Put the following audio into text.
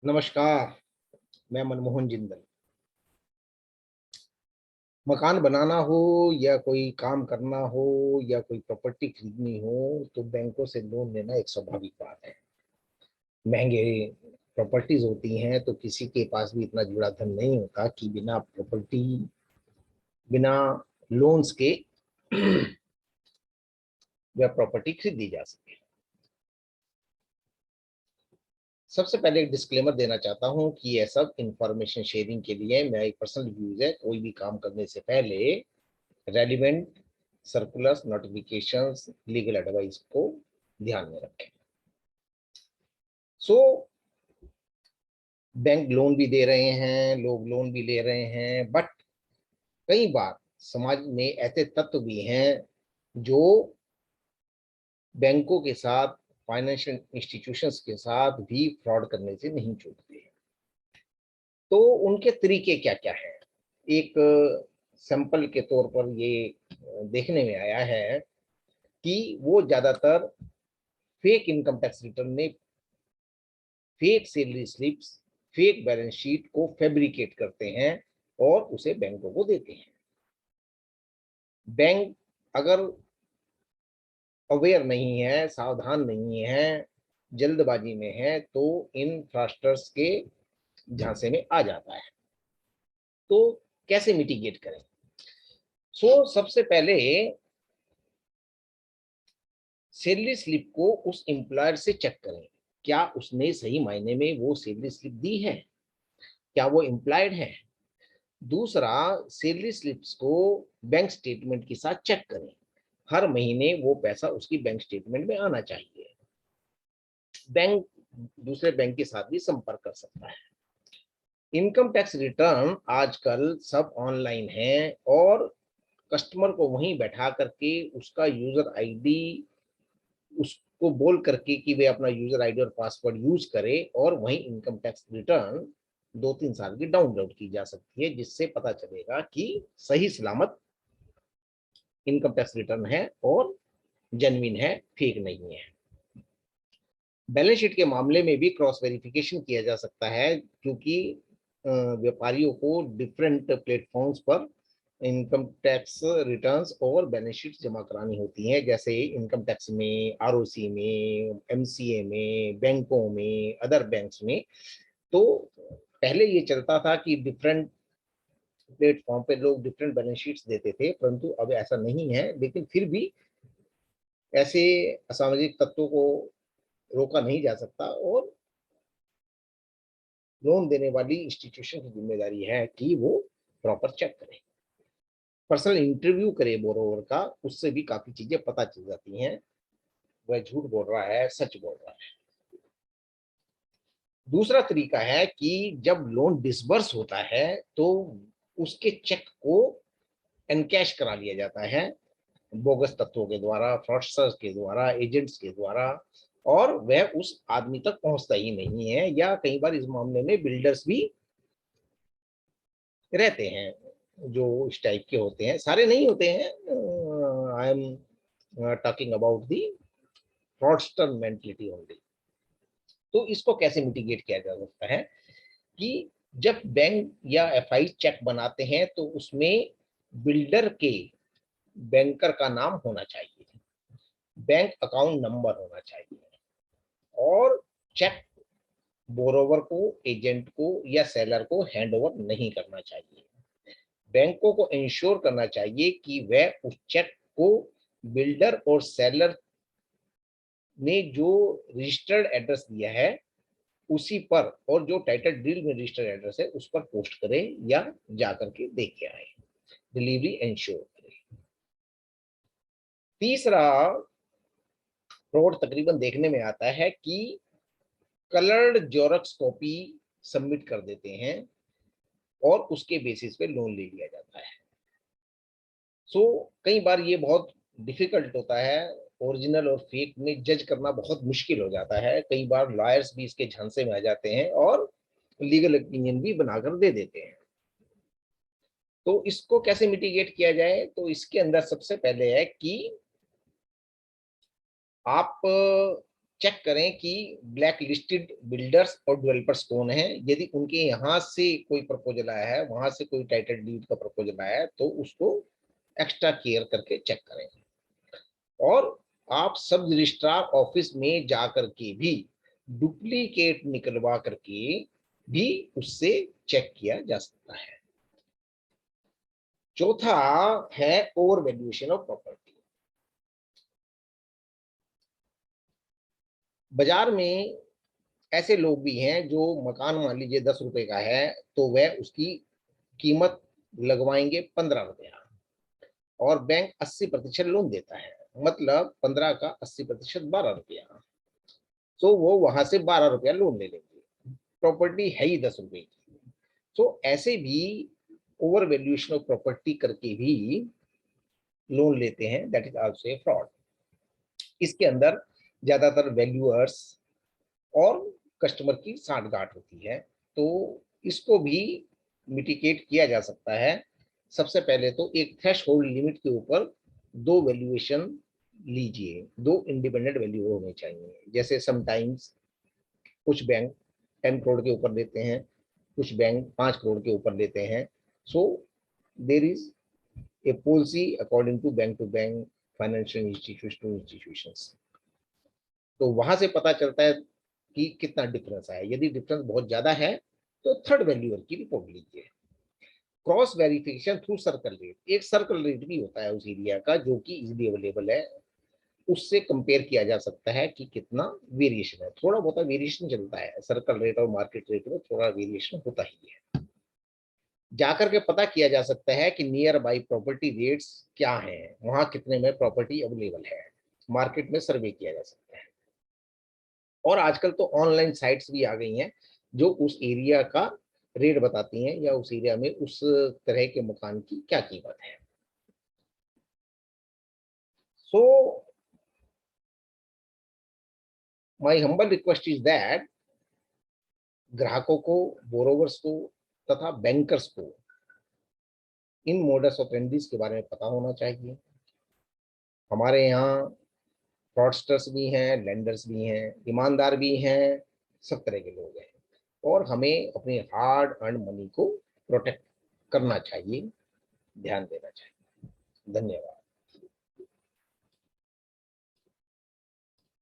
नमस्कार। मैं मनमोहन जिंदल। मकान बनाना हो या कोई काम करना हो या कोई प्रॉपर्टी खरीदनी हो तो बैंकों से लोन लेना एक स्वाभाविक बात है। महंगे प्रॉपर्टीज होती हैं तो किसी के पास भी इतना जुड़ा धन नहीं होता कि बिना लोन्स के वह प्रॉपर्टी खरीदी जा सके। सबसे पहले एक डिस्क्लेमर देना चाहता हूं कि यह सब इंफॉर्मेशन शेयरिंग के लिए मेरा एक पर्सनल व्यूज है। कोई भी काम करने से पहले relevant circulars, notifications, legal advice को ध्यान में रखें। सो बैंक लोन भी दे रहे हैं, लोग लोन भी ले रहे हैं, बट कई बार समाज में ऐसे तत्व भी हैं जो बैंकों के साथ, फाइनेंशियल इंस्टीट्यूशंस के साथ भी फ्रॉड करने से नहीं चूकते। तो उनके तरीके क्या क्या हैं? एक सैंपल के तौर पर ये देखने में आया है कि वो ज्यादातर फेक इनकम टैक्स रिटर्न में fake salary slips, fake balance sheet को फैब्रिकेट करते हैं और उसे बैंकों को देते हैं। बैंक अगर अवेयर नहीं है, सावधान नहीं है, जल्दबाजी में है तो इन फ्रॉडस्टर्स के झांसे में आ जाता है। तो कैसे मिटिगेट करें? सबसे पहले सैलरी स्लिप को उस एम्प्लॉयर से चेक करें। क्या उसने सही मायने में वो सैलरी स्लिप दी है? क्या वो एम्प्लॉयड है? दूसरा, सैलरी स्लिप्स को बैंक स्टेटमेंट के साथ चेक करें। हर महीने वो पैसा उसकी बैंक स्टेटमेंट में आना चाहिए। बैंक दूसरे बैंक के साथ भी संपर्क कर सकता है। इनकम टैक्स रिटर्न आजकल सब ऑनलाइन है और कस्टमर को वहीं बैठा करके उसका यूजर आईडी उसको बोल करके कि वे अपना यूजर आईडी और पासवर्ड यूज करे और वहीं इनकम टैक्स रिटर्न 2-3 साल की डाउनलोड की जा सकती है, जिससे पता चलेगा कि सही सलामत इनकम टैक्स रिटर्न है और जेन्युइन है, फेक नहीं है। बैलेंस शीट के मामले में भी क्रॉस वेरिफिकेशन किया जा सकता है, क्योंकि व्यापारियों को डिफरेंट प्लेटफॉर्म्स पर इनकम टैक्स रिटर्न्स और बैलेंस शीट जमा करानी होती हैं, जैसे इनकम टैक्स में, आरओसी में, एमसीए में, बैंकों में, अदर बैंक्स में। तो पहले ये चलता था कि डिफरेंट प्लेटफॉर्म पे लोग डिफरेंट बैलेंस शीट्स देते थे, परंतु अब ऐसा नहीं है। लेकिन फिर भी ऐसे असामाजिक तत्वों को रोका नहीं जा सकता और लोन देने वाली इंस्टीट्यूशन की जिम्मेदारी है कि वो प्रॉपर चेक करे, पर्सनल इंटरव्यू करे बोरोवर का। उससे भी काफी चीजें पता चल जाती हैं, वह झूठ बोल रहा है, सच बोल रहा है। दूसरा तरीका है कि जब लोन डिसबर्स होता है तो उसके चेक को एनकैश करा लिया जाता है, बोगस तत्वों के द्वारा, फ्रॉडस्टर्स के द्वारा, एजेंट्स के द्वारा, और वह उस आदमी तक पहुंचता ही नहीं है। या कई बार इस मामले में बिल्डर्स भी रहते हैं जो इस टाइप के होते हैं, सारे नहीं होते हैं। I am talking about the fraudster mentality only. तो इसको कैसे मिटिगेट किया जा सकता है कि जब बैंक या एफआई चेक बनाते हैं तो उसमें बिल्डर के बैंकर का नाम होना चाहिए, बैंक अकाउंट नंबर होना चाहिए, और चेक बोरोवर को, एजेंट को या सेलर को हैंड ओवर नहीं करना चाहिए। बैंकों को इंश्योर करना चाहिए कि वह उस चेक को बिल्डर और सेलर ने जो रजिस्टर्ड एड्रेस दिया है उसी पर, और जो टाइटल डीड में रजिस्टर्ड एड्रेस है उस पर पोस्ट करें या जाकर के देख के आए, डिलीवरी इंश्योर करें। तीसरा फ्रॉड तकरीबन देखने में आता है कि कलर्ड जोरक्स कॉपी सबमिट कर देते हैं और उसके बेसिस पे लोन ले लिया जाता है। कई बार ये बहुत डिफिकल्ट होता है, ओरिजिनल और फेक में जज करना बहुत मुश्किल हो जाता है। कई बार लॉयर्स भी इसके झांसे में आ जाते हैं और लीगल ओपिनियन भी बनाकर दे देते हैं। तो इसको कैसे मिटिगेट किया जाए? तो इसके अंदर सबसे पहले है कि आप चेक करें कि ब्लैक लिस्टेड बिल्डर्स और डेवलपर्स कौन हैं। यदि उनके यहाँ से कोई प्रपोजल आया है, वहां से कोई टाइटल डीड का प्रपोजल आया है, तो उसको एक्स्ट्रा केयर करके चेक करें। और आप सब रजिस्ट्रार ऑफिस में जाकर के भी डुप्लीकेट निकलवा करके भी उससे चेक किया जा सकता है। चौथा है ओवर वैल्यूएशन ऑफ प्रॉपर्टी। बाजार में ऐसे लोग भी हैं जो मकान मान लीजिए 10 रुपए का है, तो वह उसकी कीमत लगवाएंगे 15 रुपया, और बैंक 80% लोन देता है, मतलब 15 का 80% 12 रुपया, तो वो वहां से 12 रुपया लोन ले लेंगे। प्रॉपर्टी है ही 10 रुपए की। तो ऐसे भी ओवर वैल्यूएशन ऑफ प्रॉपर्टी करके भी लोन लेते हैं, that is also a fraud. इसके अंदर ज्यादातर वैल्यूअर्स और कस्टमर की सांठगांठ होती है, तो इसको भी मिटिगेट किया जा सकता है। सबसे पहले तो एक थ्रेशहोल्ड लिमिट के ऊपर दो वैल्यूएशन लीजिए, दो इंडिपेंडेंट वैल्यू होने चाहिए। जैसे समटाइम्स कुछ बैंक 10 करोड़ के ऊपर देते हैं, कुछ बैंक 5 करोड़ के ऊपर देते हैं। So there is a policy according to bank, financial institution to institutions. तो वहां से पता चलता है कि कितना डिफरेंस है। यदि डिफरेंस बहुत ज्यादा है तो थर्ड वैल्यूअर की रिपोर्ट लीजिए। Cross verification through circle rate, एक सर्कल रेट भी होता है उस एरिया का जो कि इजीली अवेलेबल है, उससे कंपेयर किया जा सकता है कि कितना वेरिएशन है। थोड़ा बहुत वेरिएशन चलता है, सर्कल रेट और मार्केट रेट में थोड़ा वेरिएशन होता ही है। जाकर के पता किया जा सकता है कि नियर बाई प्रॉपर्टी रेट्स क्या हैं, वहां कितने में प्रॉपर्टी अवेलेबल है, मार्केट में सर्वे किया जा सकता है। और आजकल तो ऑनलाइन साइट्स भी आ गई हैं जो उस एरिया का रेट बताती हैं, या उस एरिया में उस तरह के मकान की क्या कीमत है। So my humble request is that ग्राहकों को, बोरोवर्स को तथा बैंकर्स को इन मोडस ऑपरेंडीज के बारे में पता होना चाहिए। हमारे यहाँ फ्रॉडस्टर्स भी हैं, लेंडर्स भी हैं, ईमानदार भी हैं, सब तरह के लोग हैं, और हमें अपने हार्ड अर्न मनी को प्रोटेक्ट करना चाहिए, ध्यान देना चाहिए। धन्यवाद।